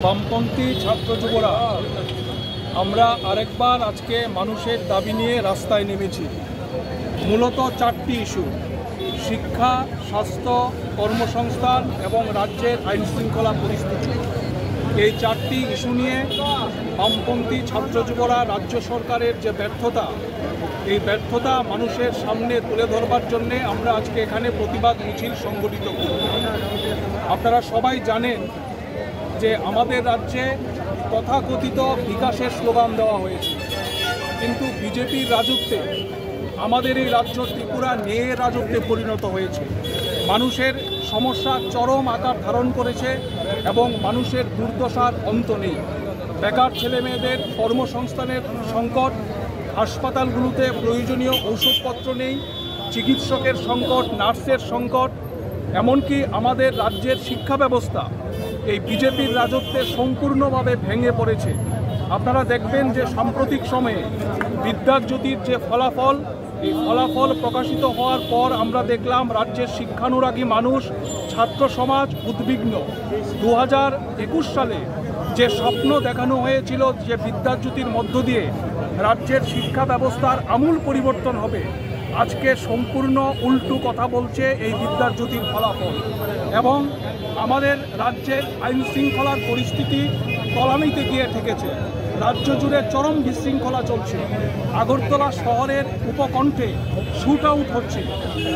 বামপন্থী ছাত্র যুবরা আমরা আরেকবার আজকে মানুষের দাবি নিয়ে রাস্তায় নেমেছি। মূলত চারটি ইস্যু: শিক্ষা, স্বাস্থ্য, কর্মসংস্থান এবং রাজ্যের আইন শৃঙ্খলা পরিস্থিতি। এই চারটি ইস্যু নিয়ে বামপন্থী ছাত্র যুবরা রাজ্য সরকারের যে ব্যর্থতা, এই ব্যর্থতা মানুষের সামনে তুলে ধরবার জন্যে আমরা আজকে এখানে প্রতিবাদ মিছিল সংগঠিত করি। আপনারা সবাই জানেন যে আমাদের রাজ্যে তথাকথিত বিকাশের স্লোগান দেওয়া হয়েছে, কিন্তু বিজেপির রাজত্বে আমাদের এই রাজ্য ত্রিপুরা ন্যায়ের রাজত্বে পরিণত হয়েছে। মানুষের সমস্যা চরম আকার ধারণ করেছে এবং মানুষের দুর্দশার অন্ত নেই। বেকার ছেলেমেয়েদের কর্মসংস্থানের সংকট, হাসপাতালগুলোতে প্রয়োজনীয় ঔষধপত্র নেই, চিকিৎসকের সংকট, নার্সের সংকট, এমনকি আমাদের রাজ্যের শিক্ষা ব্যবস্থা এই বিজেপির রাজত্বে সম্পূর্ণভাবে ভেঙে পড়েছে। আপনারা দেখবেন যে সাম্প্রতিক সময়ে বিদ্যাজ্যোতির যে ফলাফল, এই ফলাফল প্রকাশিত হওয়ার পর আমরা দেখলাম রাজ্যের শিক্ষানুরাগী মানুষ, ছাত্র সমাজ উদ্বিগ্ন। 2021 সালে যে স্বপ্ন দেখানো হয়েছিল যে বিদ্যাজ্যোতির মধ্য দিয়ে রাজ্যের শিক্ষা ব্যবস্থার আমূল পরিবর্তন হবে, আজকে সম্পূর্ণ উল্টো কথা বলছে এই বিদ্যাজ্যোতির ফলাফল। এবং আমাদের রাজ্যের আইন শৃঙ্খলার পরিস্থিতি তলানিতে গিয়ে ঠেকেছে। রাজ্য জুড়ে চরম বিশৃঙ্খলা চলছে। আগরতলা শহরের উপকণ্ঠে শুট আউট হচ্ছে।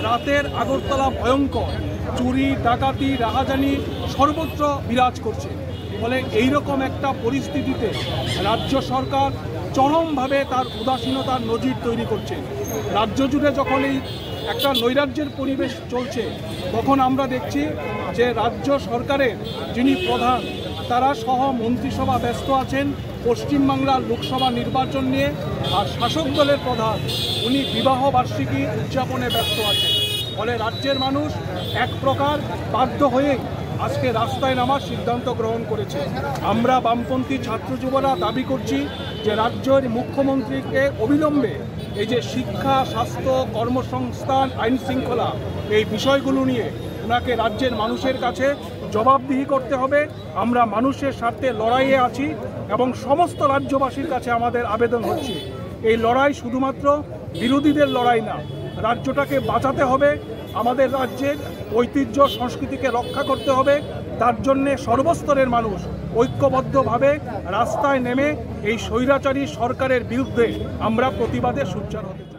রাতের আগরতলা ভয়ঙ্কর, চুরি, ডাকাতি, রাহাজানি সর্বত্র বিরাজ করছে। ফলে এইরকম একটা পরিস্থিতিতে রাজ্য সরকার চরমভাবে তার উদাসীনতার নজির তৈরি করছে। রাজ্য জুড়ে যখন এই একটা নৈরাজ্যের পরিবেশ চলছে, তখন আমরা দেখছি যে রাজ্য সরকারের যিনি প্রধান, তারা সহ মন্ত্রিসভা ব্যস্ত আছেন পশ্চিমবাংলার লোকসভা নির্বাচন নিয়ে, আর শাসক দলের প্রধান উনি বিবাহ বার্ষিকী উদযাপনে ব্যস্ত আছেন। ফলে রাজ্যের মানুষ এক প্রকার বাধ্য হয়ে আজকে রাস্তায় নামার সিদ্ধান্ত গ্রহণ করেছে। আমরা বামপন্থী ছাত্র যুবরা দাবি করছি যে রাজ্যের মুখ্যমন্ত্রীকে অবিলম্বে এই যে শিক্ষা, স্বাস্থ্য, কর্মসংস্থান, আইন শৃঙ্খলা, এই বিষয়গুলো নিয়ে ওনাকে রাজ্যের মানুষের কাছে জবাবদিহি করতে হবে। আমরা মানুষের স্বার্থে লড়াইয়ে আছি এবং সমস্ত রাজ্যবাসীর কাছে আমাদের আবেদন হচ্ছে, এই লড়াই শুধুমাত্র বিরোধীদের লড়াই না, রাজ্যটাকে বাঁচাতে হবে, আমাদের রাজ্যের ঐতিহ্য সংস্কৃতিকে রক্ষা করতে হবে। তার জন্যে সর্বস্তরের মানুষ ঐক্যবদ্ধভাবে রাস্তায় নেমে এই স্বৈরাচারী সরকারের বিরুদ্ধে আমরা প্রতিবাদে সোচ্চার হতে চাই।